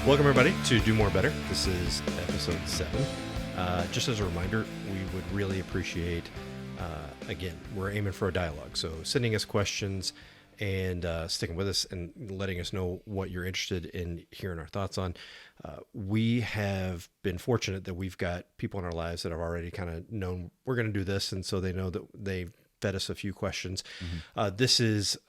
Welcome, everybody, to Do More Better. This is episode 7. Just as a reminder, we would really appreciate, again, we're aiming for a dialogue. So sending us questions and sticking with us and letting us know what you're interested in hearing our thoughts on. We have been fortunate that we've got people in our lives that have already kind of known we're going to do this. And so they know that they've fed us a few questions. This is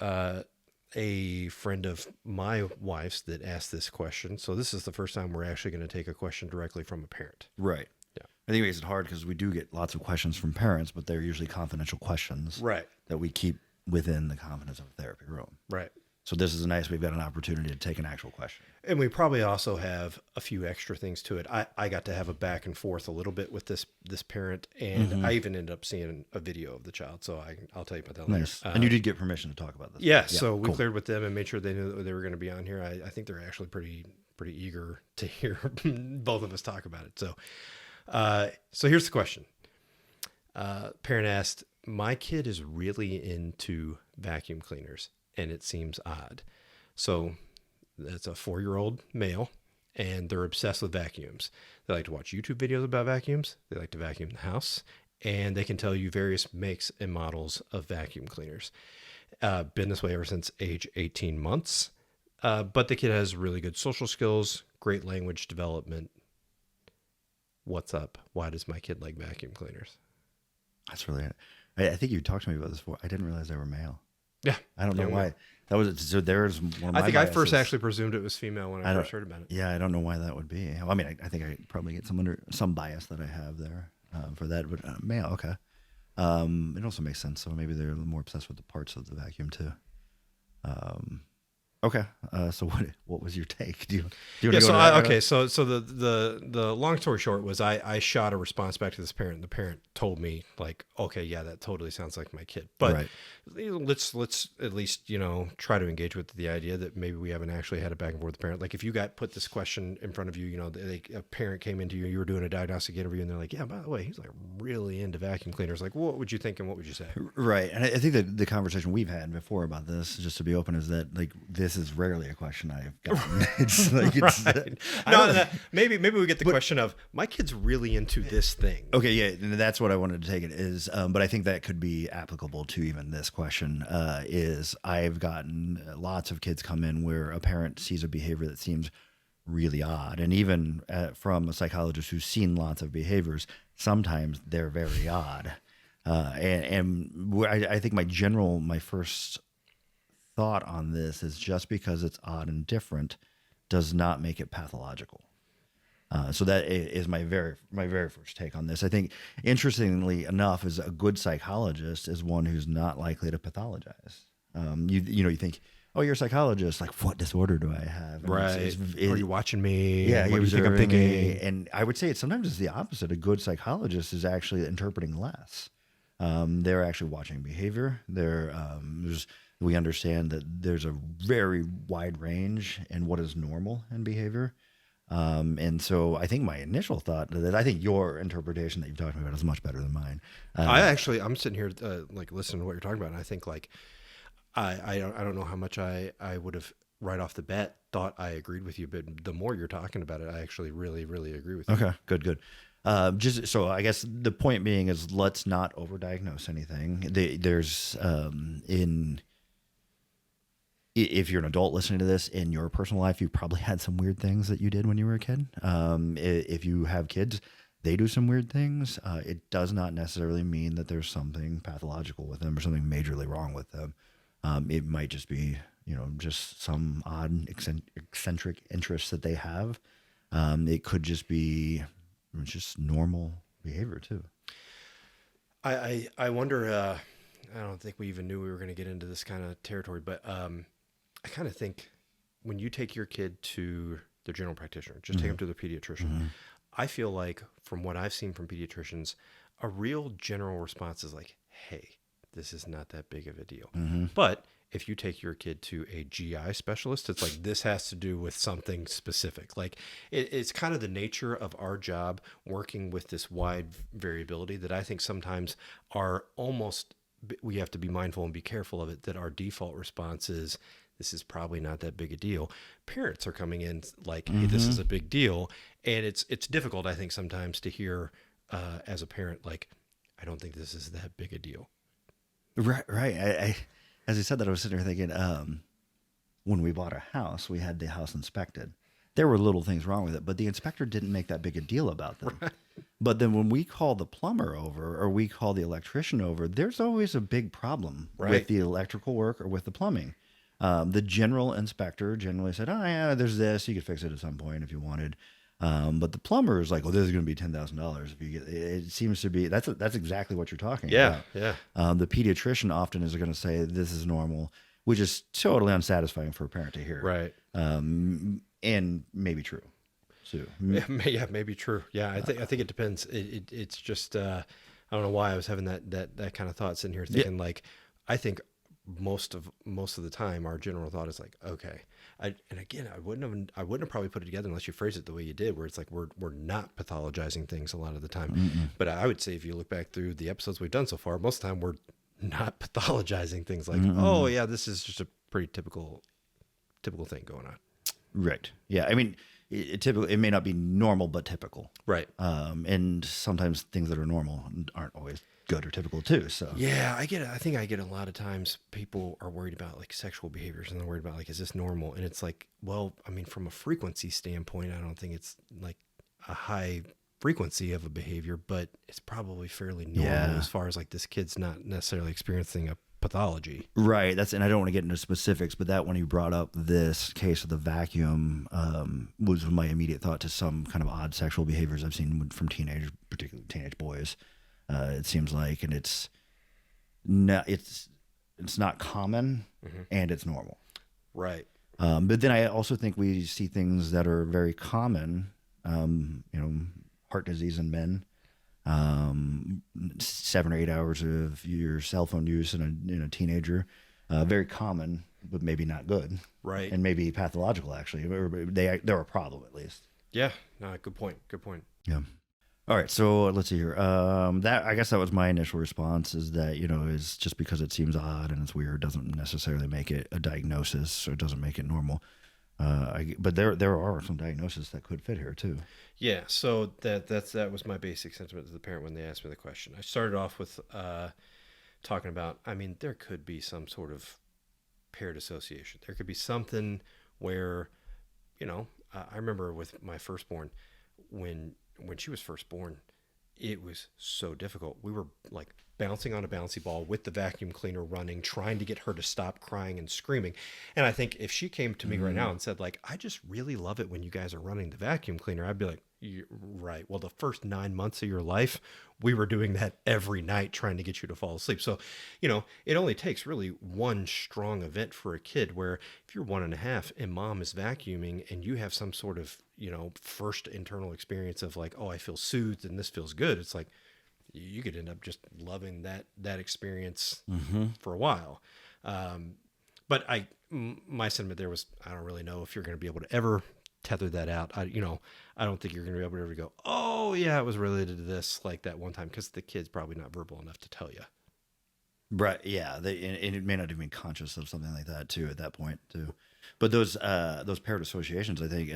a friend of my wife's that asked this question. So this is the first time we're actually going to take a question directly from a parent. Right. Yeah. I think it makes it hard because we do get lots of questions from parents, but they're usually confidential questions. Right. That we keep within the confidence of a therapy room. Right. So this is we've got an opportunity to take an actual question. And we probably also have a few extra things to it. I got to have a back and forth a little bit with this parent, and I even ended up seeing a video of the child. So I'll tell you about that later. Nice. And you did get permission to talk about this. Yeah, so we cleared with them and made sure they knew that they were going to be on here. I think they're actually pretty eager to hear both of us talk about it. So here's the question. Parent asked, my kid is really into vacuum cleaners, and it seems odd. So it's a 4-year-old male, and they're obsessed with vacuums. They like to watch YouTube videos about vacuums. They like to vacuum the house, and they can tell you various makes and models of vacuum cleaners. Been this way ever since age 18 months. But the kid has really good social skills, great language development. What's up? Why does my kid like vacuum cleaners? That's really it. I think you talked to me about this before. I didn't realize they were male. Yeah. I don't know why. That was so. There's one of my I think I biases. first actually presumed it was female when I first heard about it. Yeah, I don't know why that would be. I mean, I think I probably get some bias that I have there for that, but male, okay. It also makes sense. So maybe they're a little more obsessed with the parts of the vacuum too. Okay. So what was your take? Do you So the long story short was I shot a response back to this parent, and the parent told me like, okay, yeah, that totally sounds like my kid. But let's at least, try to engage with the idea that maybe we haven't actually had a back and forth with the parent. Like if you got put this question in front of you, a parent came into you were doing a diagnostic interview, and they're like, yeah, by the way, he's like really into vacuum cleaners. Like, what would you think and what would you say? Right. And I think that the conversation we've had before about this, just to be open, is that like this is rarely a question I've gotten. It's like maybe we get the question of my kid's really into this thing. Okay, yeah, and that's what I wanted to take it is, but I think that could be applicable to even this question. Is I've gotten lots of kids come in where a parent sees a behavior that seems really odd, and even from a psychologist who's seen lots of behaviors, sometimes they're very odd. And I think my first thought on this is just because it's odd and different does not make it pathological. So that is my very first take on this. I think, interestingly enough, is a good psychologist is one who's not likely to pathologize. You think, oh, you're a psychologist. Like, what disorder do I have? And right. Are you watching me? Yeah. What do you think I'm thinking? Me? And I would say sometimes it's the opposite. A good psychologist is actually interpreting less. They're actually watching behavior. We understand that there's a very wide range in what is normal in behavior. And so I think my initial thought that I think your interpretation that you've talked about is much better than mine. I'm sitting here like listening to what you're talking about, and I think like I don't know how much I would have right off the bat thought I agreed with you, but the more you're talking about it, I actually really, really agree with you. Okay, good. Just so I guess the point being is let's not overdiagnose anything. There's if you're an adult listening to this, in your personal life, you've probably had some weird things that you did when you were a kid. If you have kids, they do some weird things. It does not necessarily mean that there's something pathological with them or something majorly wrong with them. It might just be, just some odd eccentric interests that they have. It could just be just normal behavior too. I wonder, I don't think we even knew we were going to get into this kind of territory, but I kind of think when you take your kid to the general practitioner, just take them to the pediatrician. I feel like from what I've seen from pediatricians, a real general response is like, hey, this is not that big of a deal. But if you take your kid to a GI specialist, it's like, this has to do with something specific. Like it's kind of the nature of our job working with this wide variability that I think sometimes are almost, we have to be mindful and be careful of it, that our default response is this is probably not that big a deal. Parents are coming in like, hey, this is a big deal. And it's difficult, I think, sometimes to hear as a parent, like, I don't think this is that big a deal. Right. I as I said that, I was sitting there thinking, when we bought a house, we had the house inspected. There were little things wrong with it, but the inspector didn't make that big a deal about them. Right. But then when we call the plumber over or we call the electrician over, there's always a big problem with the electrical work or with the plumbing. The general inspector generally said, oh, yeah, there's this. You could fix it at some point if you wanted. But the plumber is like, well, this is going to be $10,000 if you get. It seems to be that's exactly what you're talking about. Yeah. The pediatrician often is going to say this is normal, which is totally unsatisfying for a parent to hear. Right. And maybe true. So yeah, maybe true. Yeah, I think it depends. It's just I don't know why I was having that kind of thought sitting here thinking like, I think most of the time our general thought is like, okay. I wouldn't have probably put it together unless you phrase it the way you did, where it's like we're not pathologizing things a lot of the time. Mm-mm. But I would say if you look back through the episodes we've done so far, most of the time we're not pathologizing things like, oh yeah, this is just a pretty typical thing going on. Right. Yeah. I mean, it may not be normal, but typical. Right. And sometimes things that are normal aren't always good or typical too. So yeah, I get it. I think I get a lot of times people are worried about like sexual behaviors and they're worried about like, is this normal? And it's like, well, I mean, from a frequency standpoint, I don't think it's like a high frequency of a behavior, but it's probably fairly normal as far as like this kid's not necessarily experiencing a pathology. Right. And I don't want to get into specifics, but that when you brought up this case of the vacuum was my immediate thought to some kind of odd sexual behaviors I've seen from teenagers, particularly teenage boys. It seems like, and it's not common and it's normal. Right. But then I also think we see things that are very common, heart disease in men, 7 or 8 hours of your cell phone use in a teenager, very common, but maybe not good. Right. And maybe pathological actually. They're a problem at least. Yeah. No, good point. Yeah. All right, so let's see here. I guess that was my initial response is that, is just because it seems odd and it's weird doesn't necessarily make it a diagnosis or doesn't make it normal. But there are some diagnoses that could fit here too. Yeah, so that was my basic sentiment to the parent when they asked me the question. I started off with talking about, I mean, there could be some sort of paired association. There could be something where, I remember with my firstborn when she was first born, it was so difficult. We were like bouncing on a bouncy ball with the vacuum cleaner running, trying to get her to stop crying and screaming. And I think if she came to me right now and said like, I just really love it when you guys are running the vacuum cleaner, I'd be like, you're right. Well, the first 9 months of your life, we were doing that every night trying to get you to fall asleep. So, it only takes really one strong event for a kid where if you're 1.5 and mom is vacuuming and you have some sort of, first internal experience of like, oh, I feel soothed and this feels good. It's like, you could end up just loving that experience for a while. But my sentiment there was, I don't really know if you're going to be able to ever tether that out. I don't think you're going to be able to ever go, oh yeah, it was related to this like that one time, because the kid's probably not verbal enough to tell you. Right. Yeah. And it may not even be conscious of something like that too at that point too. But those paired associations, I think,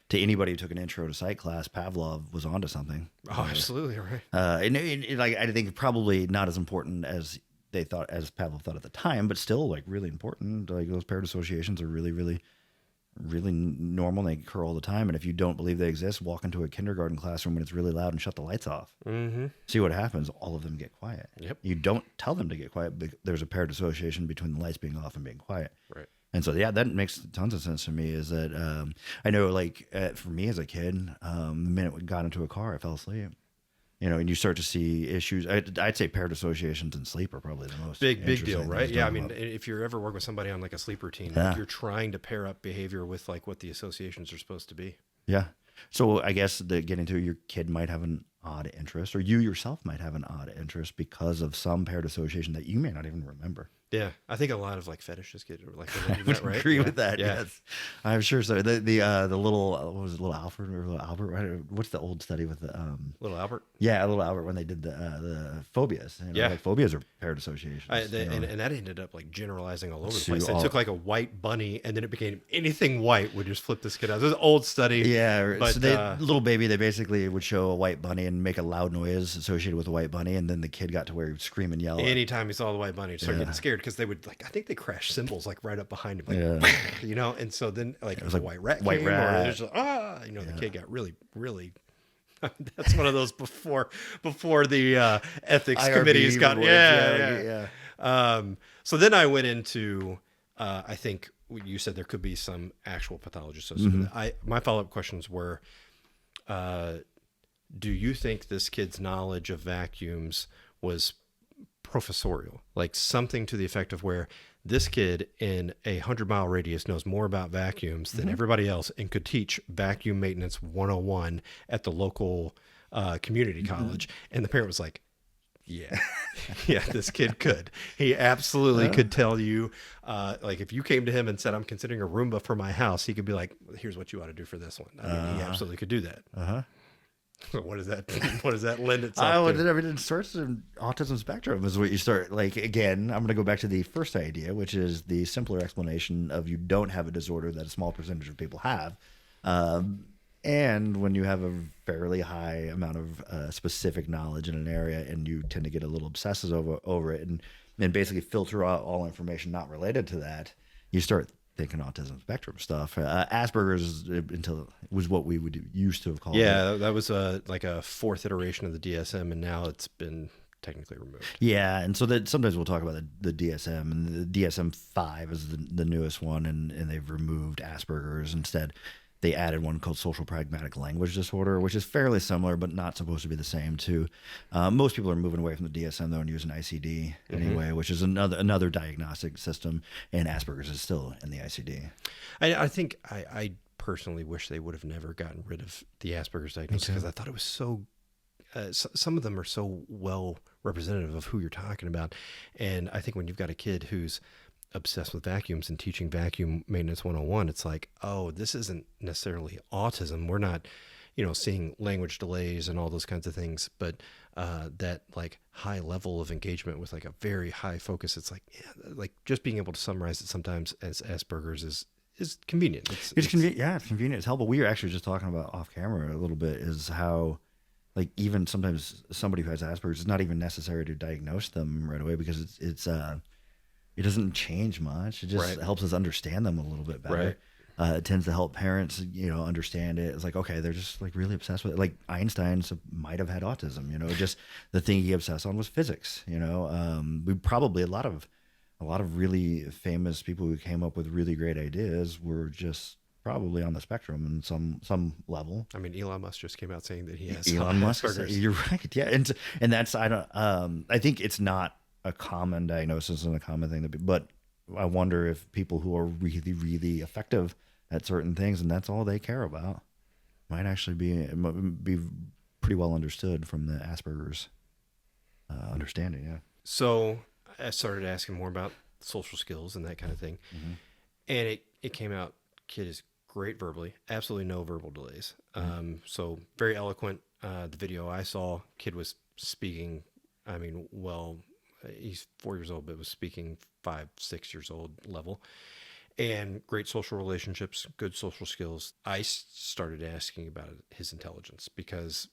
to anybody who took an intro to psych class, Pavlov was onto something. Oh, absolutely right. And like I think probably not as important as they thought, as Pavlov thought at the time, but still like really important. Like those paired associations are really, really, really normal. They occur all the time. And if you don't believe they exist, walk into a kindergarten classroom when it's really loud and shut the lights off. Mm-hmm. See what happens. All of them get quiet. Yep. You don't tell them to get quiet, but there's a paired association between the lights being off and being quiet. Right. And so, yeah, that makes tons of sense to me. Is that I know, like for me as a kid, the minute we got into a car, I fell asleep. And you start to see issues. I'd say paired associations and sleep are probably the most big deal, right? Yeah, I mean, if you're ever working with somebody on like a sleep routine, like you're trying to pair up behavior with like what the associations are supposed to be. Yeah. So I guess getting to your kid might have an odd interest, or you yourself might have an odd interest because of some paired association that you may not even remember. Yeah, I think a lot of like fetishes get like I related to would that, right? agree Yeah. with that. Yeah. Yes, I'm sure. So the little what was it, little Alfred or little Albert? What's the old study with the Little Albert. Yeah, little Albert when they did the phobias. Yeah. Like phobias are paired associations. And that ended up like generalizing all over the To place. They all- took like a white bunny, and then it became anything white would just flip this kid out. This is an old study. Yeah, but so little baby, they basically would show a white bunny and make a loud noise associated with a white bunny, and then the kid got to where he would scream and yell. anytime he saw the white bunny, he'd start Yeah. getting scared because they would like, I think they crashed cymbals like right up behind him, like, Yeah. and so then like it was like a white rat, white came, rat. or there's just, the kid got really, really. That's one of those before the ethics IRB committees got rewards, yeah. So then I went into I think you said there could be some actual pathology associated with it. My follow-up questions were, do you think this kid's knowledge of vacuums was professorial, like something to the effect of where this kid in 100-mile radius knows more about vacuums than everybody else and could teach vacuum maintenance 101 at the local community college, and the parent was like, yeah, this kid could. He absolutely could tell you, like if you came to him and said, I'm considering a Roomba for my house, he could be like, here's what you ought to do for this one. I mean, he absolutely could do that. So what does that lend itself to? I mean, it starts in autism spectrum is what you start, like, again, I'm going to go back to the first idea, which is the simpler explanation of you don't have a disorder that a small percentage of people have. And when you have a fairly high amount of specific knowledge in an area and you tend to get a little obsessive over it and basically filter out all information not related to that, you start thinking autism spectrum stuff. Asperger's was what we would used to have called it. Yeah, that was like a fourth iteration of the DSM, and now it's been technically removed. Yeah, and so that sometimes we'll talk about the DSM, and the DSM-5 is the newest one, and they've removed Asperger's. Instead, they added one called social pragmatic language disorder, which is fairly similar but not supposed to be the same too. Most people are moving away from the DSM though and using ICD anyway, which is another diagnostic system, and Asperger's is still in the ICD. I think I personally wish they would have never gotten rid of the Asperger's diagnosis because I thought it was so. Some of them are so well representative of who you're talking about, and I think when you've got a kid who's obsessed with vacuums and teaching vacuum maintenance 101, it's like, oh, this isn't necessarily autism. We're not, seeing language delays and all those kinds of things, but that like high level of engagement with like a very high focus. It's like, like just being able to summarize it sometimes as Asperger's is convenient. It's convenient. Yeah, it's convenient. It's helpful. We were actually just talking about off camera a little bit is how, like, even sometimes somebody who has Asperger's, it's not even necessary to diagnose them right away because it doesn't change much. It just helps us understand them a little bit better. Right. It tends to help parents, understand it. It's like, okay, they're just like really obsessed with it. Like Einstein might have had autism, just the thing he obsessed on was physics, we probably a lot of really famous people who came up with really great ideas were just probably on the spectrum in some level. I mean, Elon Musk just came out saying that he has Elon Musk. Asperger's. You're right. Yeah. And that's, I think it's not a common diagnosis and a common thing but I wonder if people who are really, really effective at certain things and that's all they care about might actually be pretty well understood from the Asperger's understanding. Yeah. So I started asking more about social skills and that kind of thing. And it came out, kid is great verbally, absolutely no verbal delays. So very eloquent. The video I saw, kid was speaking, he's 4 years old, but was speaking 5, 6 years old level, and great social relationships, good social skills. I started asking about his intelligence because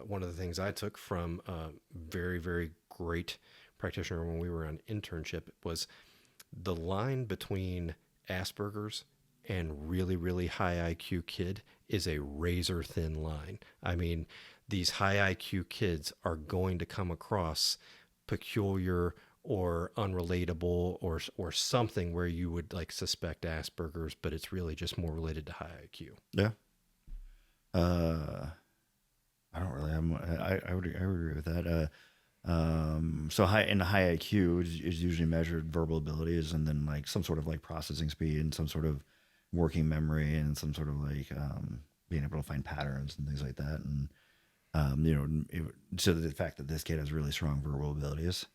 one of the things I took from a very, very great practitioner when we were on internship was the line between Asperger's and really, really high IQ kid is a razor thin line. I mean, these high IQ kids are going to come across peculiar or unrelatable or something where you would like suspect Asperger's, but it's really just more related to high IQ. Yeah. I don't really I would agree with that. So high IQ is usually measured verbal abilities and then like some sort of like processing speed and some sort of working memory and some sort of like being able to find patterns and things like that. And So the fact that this kid has really strong verbal abilities,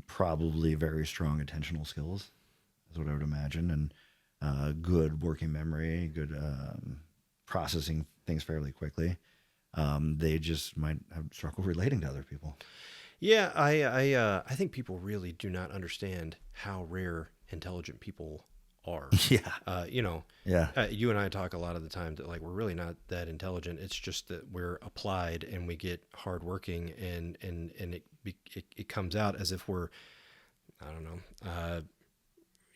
probably very strong attentional skills is what I would imagine, and good working memory, good processing things fairly quickly. They just might have struggle relating to other people. Yeah, I think people really do not understand how rare intelligent people are. Yeah. You and I talk a lot of the time that like we're really not that intelligent. It's just that we're applied and we get hardworking, and it comes out as if we're, I don't know,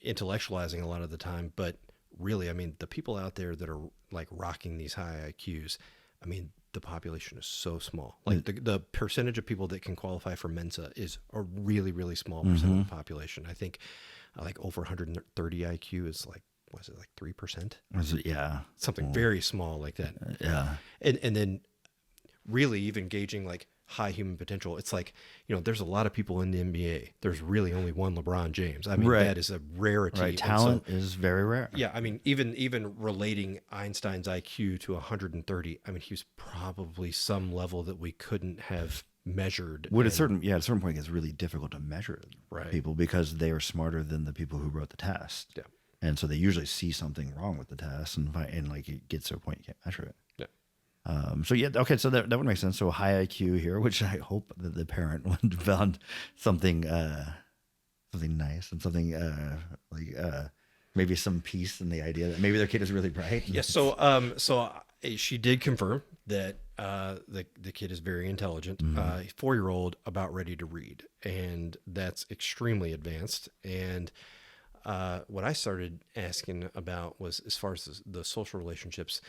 intellectualizing a lot of the time. But really, I mean, the people out there that are like rocking these high IQs, I mean, the population is so small. Like the percentage of people that can qualify for Mensa is a really, really small percent of the population. I think like over 130 IQ is like, was it like 3%? Yeah. Something very small like that. Yeah. And then really even gauging like high human potential. It's like, there's a lot of people in the NBA. There's really only one LeBron James. I mean, that is a rarity. Right. Talent is very rare. Yeah. I mean, even relating Einstein's IQ to 130, I mean, he was probably some level that we couldn't have measured. At a certain point, it's really difficult to measure Right. people because they are smarter than the people who wrote the test. Yeah. And so they usually see something wrong with the test, and like it gets to a point you can't measure it. Yeah. Okay. So that would make sense. So high IQ here, which I hope that the parent found something nice and something maybe some peace in the idea that maybe their kid is really bright. Yeah. So she did confirm that the kid is very intelligent. 4-year-old, about ready to read, and that's extremely advanced. And what I started asking about was as far as the social relationships.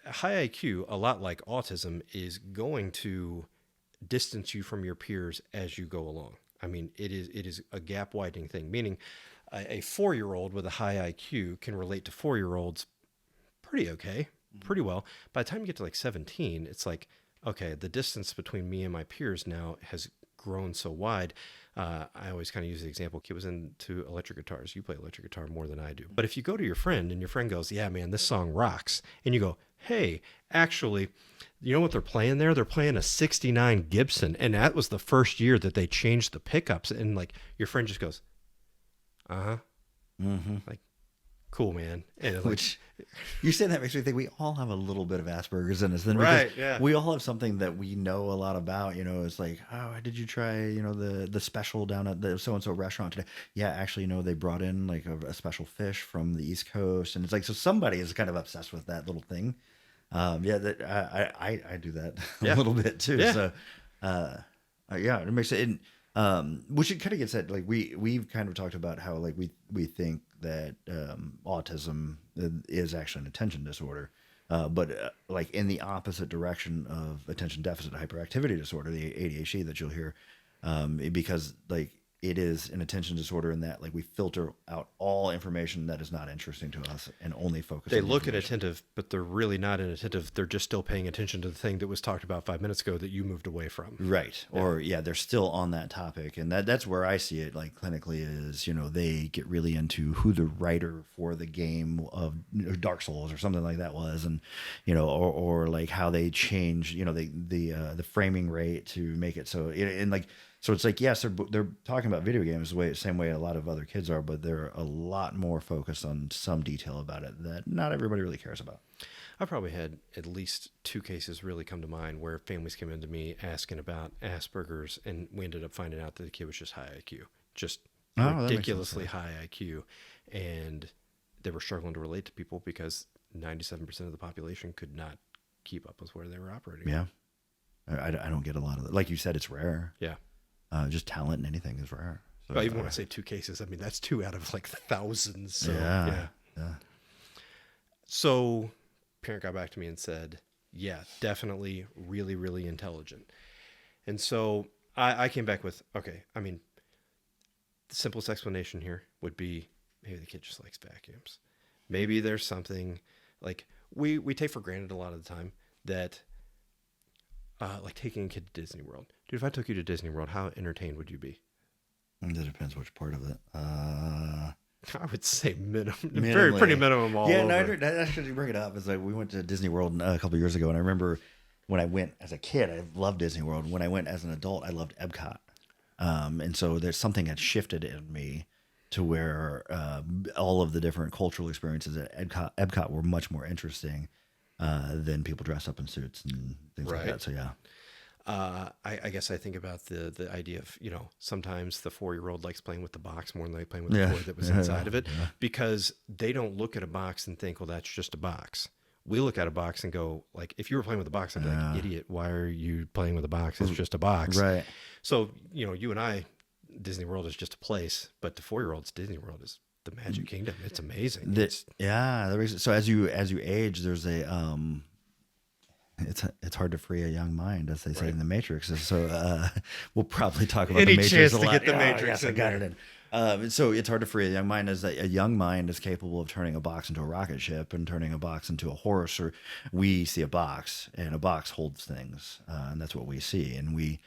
High IQ, a lot like autism, is going to distance you from your peers as you go along. I mean, it is a gap widening thing, meaning a 4-year-old with a high IQ can relate to 4-year-olds pretty okay, pretty well. By the time you get to like 17, it's like, okay, the distance between me and my peers now has grown so wide. I always kind of use the example, kid was into electric guitars. You play electric guitar more than I do. But if you go to your friend and your friend goes, yeah, man, this song rocks. And you go, hey, actually, you know what they're playing there? They're playing a 69 Gibson. And that was the first year that they changed the pickups. And like your friend just goes, uh-huh. Like, cool, man. And like, Which you say that makes me think we all have a little bit of Asperger's in us. Then right, yeah. We all have something that we know a lot about. It's like, oh, did you try, the special down at the so-and-so restaurant today? Yeah, actually, they brought in like a special fish from the East Coast. And it's like, so somebody is kind of obsessed with that little thing. I do that a little bit too. Yeah. So, it makes it, which it kind of gets at, like, we've kind of talked about how, like, we think that autism is actually an attention disorder, but like in the opposite direction of attention deficit hyperactivity disorder, the ADHD that you'll hear, because like it is an attention disorder in that like we filter out all information that is not interesting to us and only focus. They look at attentive, but they're really not inattentive. They're just still paying attention to the thing that was talked about 5 minutes ago that you moved away from. Right. Yeah. Or they're still on that topic. And that's where I see it like clinically is, they get really into who the writer for the game of Dark Souls or something like that was. And, or like how they change, the framing rate to make it so, and like, so it's like, yes, they're talking about video games the same way a lot of other kids are, but they're a lot more focused on some detail about it that not everybody really cares about. I probably had at least 2 cases really come to mind where families came into me asking about Asperger's, and we ended up finding out that the kid was just high IQ, just ridiculously high IQ, and they were struggling to relate to people because 97% of the population could not keep up with where they were operating. Yeah, I don't get a lot of that. Like you said, it's rare. Yeah. Just talent in anything is rare. So, well, even when I say 2 cases, I mean, that's 2 out of like thousands. So, yeah. So parent got back to me and said, yeah, definitely really, really intelligent. And so I came back with, okay, I mean, the simplest explanation here would be maybe the kid just likes vacuums. Maybe there's something like we take for granted a lot of the time that like taking a kid to Disney World. Dude, if I took you to Disney World, how entertained would you be? It depends which part of it. I would say pretty minimum all over. No, that's actually bring it up. It's like we went to Disney World a couple of years ago, and I remember when I went as a kid, I loved Disney World. When I went as an adult, I loved Epcot. And so there's something that shifted in me to where all of the different cultural experiences at Epcot were much more interesting than people dressed up in suits and things like that. So yeah. I guess I think about the idea of, sometimes the 4-year-old likes playing with the box more than they playing with the toy that was inside of it, because they don't look at a box and think, well, that's just a box. We look at a box and go, like, if you were playing with a box, I'd be like, idiot, why are you playing with a box? It's just a box. Right. So, you and I, Disney World is just a place, but to 4-year-olds, Disney World is the Magic Kingdom. It's amazing. So as you age, there's a it's hard to free a young mind, as they say in the Matrix. So we'll probably talk about any the Matrix chance a to lot. get the Matrix. Yes, I got it in. So it's hard to free a young mind, as a young mind is capable of turning a box into a rocket ship and turning a box into a horse. Or we see a box, and a box holds things, and that's what we see. And we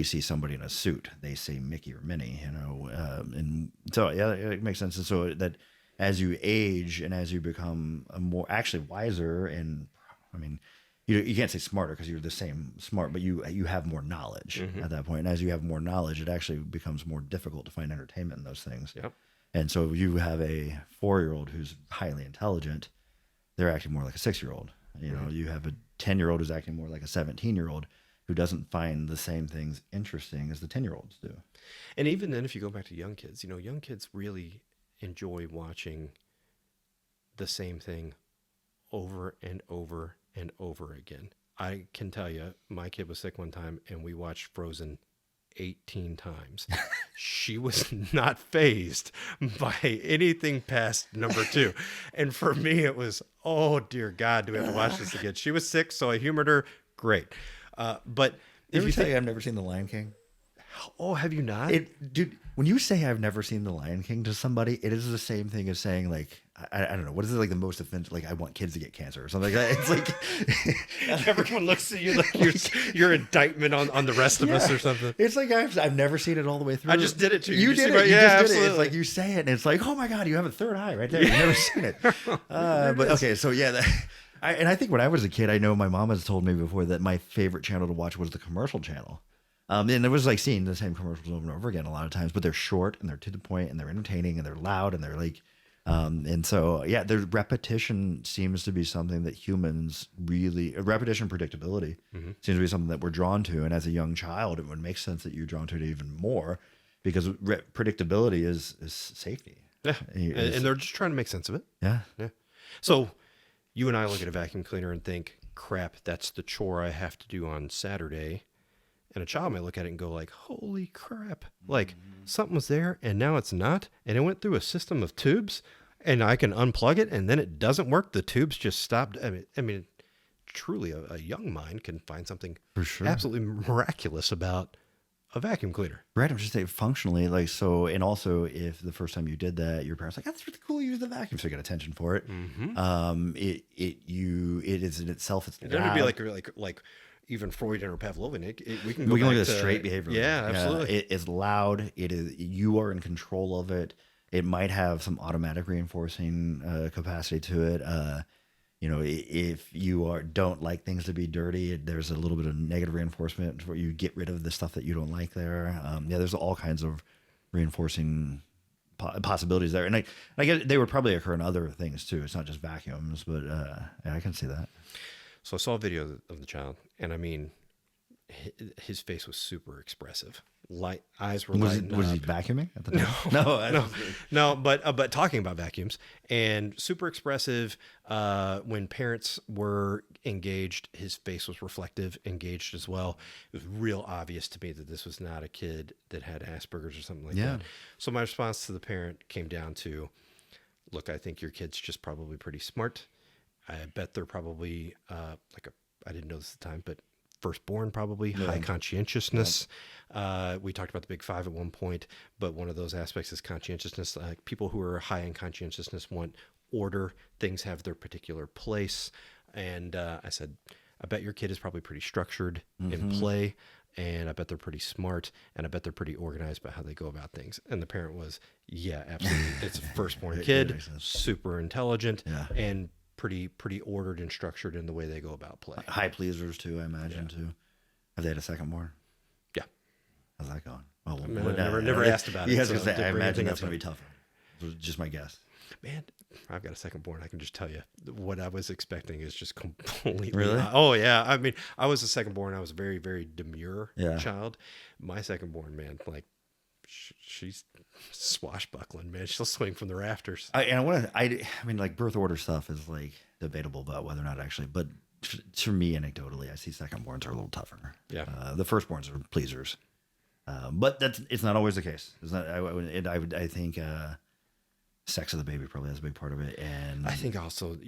see somebody in a suit. They say Mickey or Minnie, and so it makes sense. And so that as you age and as you become a more actually wiser, and I mean, you can't say smarter because you're the same smart, but you have more knowledge at that point. And as you have more knowledge, it actually becomes more difficult to find entertainment in those things. Yep. And so you have a 4-year-old who's highly intelligent, they're acting more like a 6-year-old. You have a 10-year-old who's acting more like a 17-year-old who doesn't find the same things interesting as the 10-year-olds do. And even then, if you go back to young kids, young kids really enjoy watching the same thing over and over and over again. I can tell you, my kid was sick one time and we watched Frozen 18 times. She was not fazed by anything past number 2. And for me, it was, oh dear God, do we have to watch this again? She was sick, so I humored her. Great. But if you think, I've never seen The Lion King. Oh, have you not? Dude, when you say I've never seen The Lion King to somebody, it is the same thing as saying, like, I don't know, what is it, like the most offensive, like, I want kids to get cancer or something like that. It's like everyone looks at you like your indictment on the rest of us or something. It's like I've never seen it all the way through. I just did it to you. You did it. You just did it. It's like you say it, and it's like, oh my God, you have a third eye right there. You've never seen it. But okay, so yeah. I think when I was a kid, I know my mom has told me before that my favorite channel to watch was the commercial channel. And it was like seeing the same commercials over and over again a lot of times, but they're short and they're to the point and they're entertaining and they're loud and they're like, and so, yeah, the repetition seems to be something that humans really, repetition predictability seems to be something that we're drawn to. And as a young child, it would make sense that you're drawn to it even more because predictability is safety. Yeah. And they're just trying to make sense of it. Yeah. Yeah. So you and I look at a vacuum cleaner and think, crap, that's the chore I have to do on Saturday. And a child might look at it and go like, holy crap, like something was there and now it's not. And it went through a system of tubes and I can unplug it and then it doesn't work. The tubes just stopped. I mean, truly a young mind can find something for sure absolutely miraculous about a vacuum cleaner. Right. I'm just saying functionally, like, so, and also if the first time you did that, your parents were like, that's really cool. You use the vacuum. So you got attention for it. It is in itself. It's going to be like even Freudian or Pavlovian, we can look at straight behavior. Yeah, absolutely. It is loud. It is, you are in control of it. It might have some automatic reinforcing capacity to it. If you don't like things to be dirty, there's a little bit of negative reinforcement where you get rid of the stuff that you don't like there. There's all kinds of reinforcing possibilities there. And I guess they would probably occur in other things too. It's not just vacuums, but I can see that. So I saw a video of the child, and I mean, his face was super expressive. Eyes were lighting up. Was he vacuuming at the time? No. But talking about vacuums and super expressive. When parents were engaged, his face was reflective, engaged as well. It was real obvious to me that this was not a kid that had Asperger's or something like that. So my response to the parent came down to, look, I think your kid's just probably pretty smart. I bet they're probably I didn't know this at the time, but firstborn probably, high conscientiousness. We talked about the big 5 at one point, but one of those aspects is conscientiousness. People who are high in conscientiousness want order. Things have their particular place. And I said, I bet your kid is probably pretty structured in play, and I bet they're pretty smart, and I bet they're pretty organized about how they go about things. And the parent was, yeah, absolutely. It's a firstborn kid, super intelligent, and pretty ordered and structured in the way they go about play. High pleasers too, I imagine too. Have they had a second born? Yeah. How's that going? Well, never asked about it. Yeah, I was so gonna say, I didn't bring imagine anything that's up going to be tougher. Just my guess. Man, I've got a second born. I can just tell you what I was expecting is just completely. Really? Oh yeah. I mean, I was a second born. I was a very, very demure Yeah. child. My second born, man, like she's swashbuckling, man. She'll swing from the rafters. I mean, like birth order stuff is like debatable about whether or not actually, but for me, anecdotally, I see second borns are a little tougher. Yeah. The firstborns are pleasers. But it's not always the case. It's not. I think sex of the baby probably has a big part of it, and I think also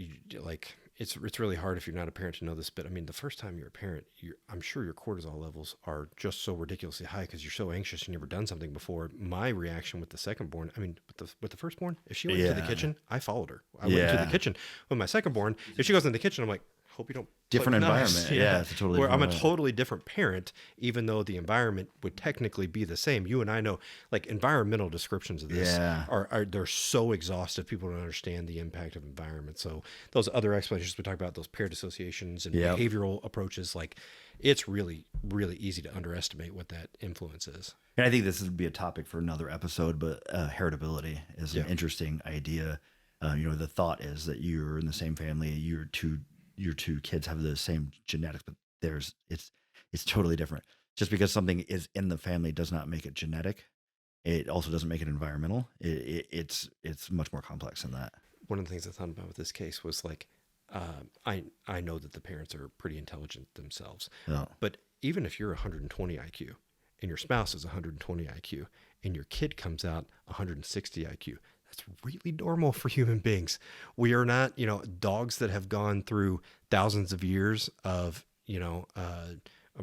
like it's really hard if you're not a parent to know this, but I mean the first time you're a parent, I'm sure your cortisol levels are just so ridiculously high because you're so anxious. You've never done something before. My reaction with the second born, I mean with the firstborn, if she went into the kitchen, I followed her. I went into the kitchen. With my second born, if she goes in the kitchen, I'm like, hope you don't. Different environment. Yeah, it's a totally where I'm a different totally different parent, even though the environment would technically be the same. You and I know, like environmental descriptions of this are they're so exhaustive. People don't understand the impact of environment. So those other explanations we talk about, those paired associations and behavioral approaches, like it's really, really easy to underestimate what that influence is. And I think this would be a topic for another episode, but heritability is an interesting idea. The thought is that you're in the same family, your two kids have the same genetics, but it's totally different. Just because something is in the family does not make it genetic. It also doesn't make it environmental. It's much more complex than that. One of the things I thought about with this case was like, I know that the parents are pretty intelligent themselves, but even if you're 120 IQ and your spouse is 120 IQ and your kid comes out 160 IQ, that's really normal for human beings. We are not, dogs that have gone through thousands of years of,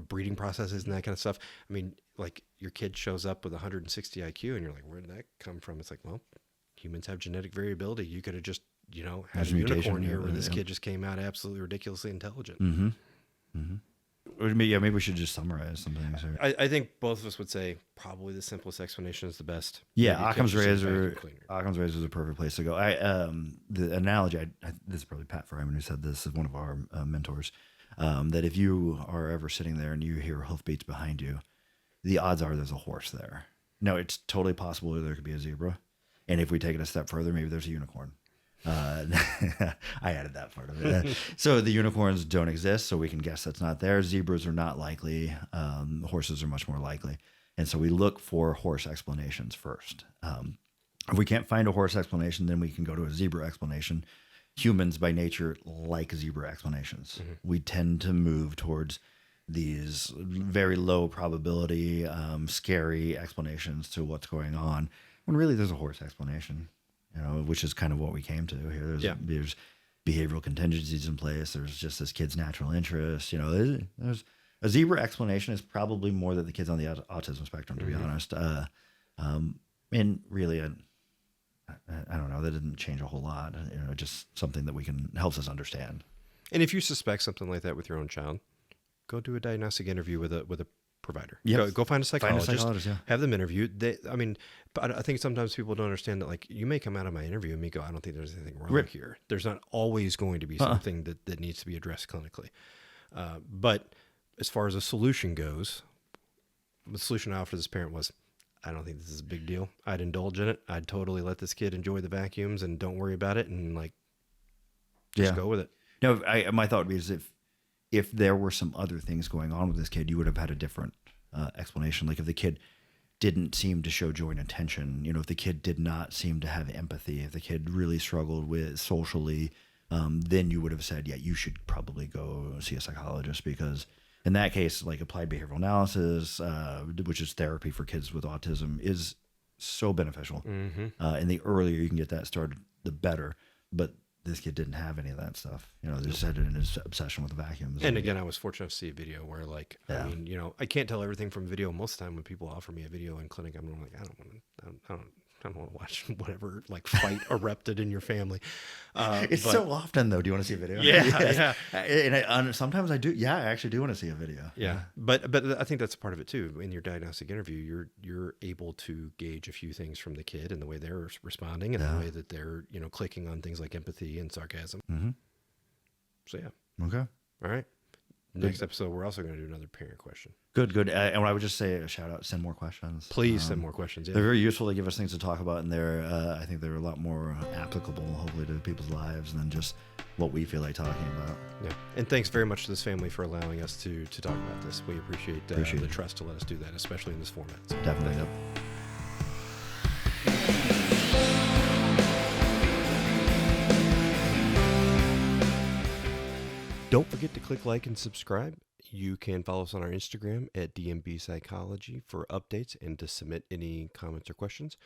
breeding processes and that kind of stuff. I mean, like your kid shows up with 160 IQ and you're like, where did that come from? It's like, well, humans have genetic variability. You could have just, had a unicorn here where this kid just came out absolutely ridiculously intelligent. Mm-hmm. Mm-hmm. Maybe we should just summarize some things here. I think both of us would say probably the simplest explanation is the best. Yeah, Occam's razor is a perfect place to go. The analogy, this is probably Pat Fryman who said this, is one of our mentors, that if you are ever sitting there and you hear hoofbeats behind you, the odds are there's a horse there. Now, it's totally possible there could be a zebra. And if we take it a step further, maybe there's a unicorn. I added that part of it. So the unicorns don't exist, so we can guess that's not there. Zebras are not likely. Horses are much more likely. And so we look for horse explanations first. If we can't find a horse explanation, then we can go to a zebra explanation. Humans by nature like zebra explanations. Mm-hmm. We tend to move towards these very low probability, scary explanations to what's going on, when really there's a horse explanation. Which is kind of what we came to here. There's behavioral contingencies in place. There's just this kid's natural interest. There's a zebra explanation is probably more than the kids on the autism spectrum, to be honest. And really, I don't know. That didn't change a whole lot. Just something that helps us understand. And if you suspect something like that with your own child, go do a diagnostic interview with a provider. Yep. Go find a psychologist. Yeah. Have them interview. But I think sometimes people don't understand that, like, you may come out of my interview and me go, I don't think there's anything wrong here. There's not always going to be something that needs to be addressed clinically. But as far as a solution goes, the solution I offered this parent was, I don't think this is a big deal. I'd indulge in it. I'd totally let this kid enjoy the vacuums and don't worry about it, and just go with it. No, my thought would be is if there were some other things going on with this kid, you would have had a different explanation. Like if the kid didn't seem to show joy and attention, if the kid did not seem to have empathy, if the kid really struggled with socially, then you would have said, yeah, you should probably go see a psychologist, because in that case, like applied behavioral analysis, which is therapy for kids with autism, is so beneficial. Mm-hmm. And the earlier you can get that started, the better. But this kid didn't have any of that stuff. They just had it in his obsession with the vacuums. And again, I was fortunate to see a video where, I mean, I can't tell everything from video. Most of the time when people offer me a video in clinic, I'm like, I don't want to watch whatever fight erupted in your family. It's so often though. Do you want to see a video? Yeah. And sometimes I do. Yeah, I actually do want to see a video. Yeah. But I think that's part of it too. In your diagnostic interview, you're able to gauge a few things from the kid and the way they're responding and the way that they're, clicking on things like empathy and sarcasm. Mm-hmm. So yeah. Okay. All right. Next episode, we're also going to do another parent question. Good. And I would just say a shout out, send more questions. Please send more questions. Yeah. They're very useful. They give us things to talk about, and I think they're a lot more applicable, hopefully, to people's lives than just what we feel like talking about. Yeah. And thanks very much to this family for allowing us to talk about this. We appreciate the trust to let us do that, especially in this format. So Definitely. Yep. Don't forget to click like and subscribe. You can follow us on our Instagram at DMB Psychology for updates and to submit any comments or questions.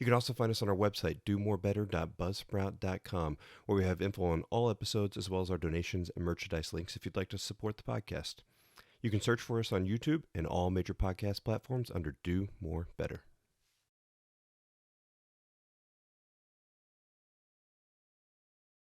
You can also find us on our website, domorebetter.buzzsprout.com, where we have info on all episodes as well as our donations and merchandise links if you'd like to support the podcast. You can search for us on YouTube and all major podcast platforms under Do More Better.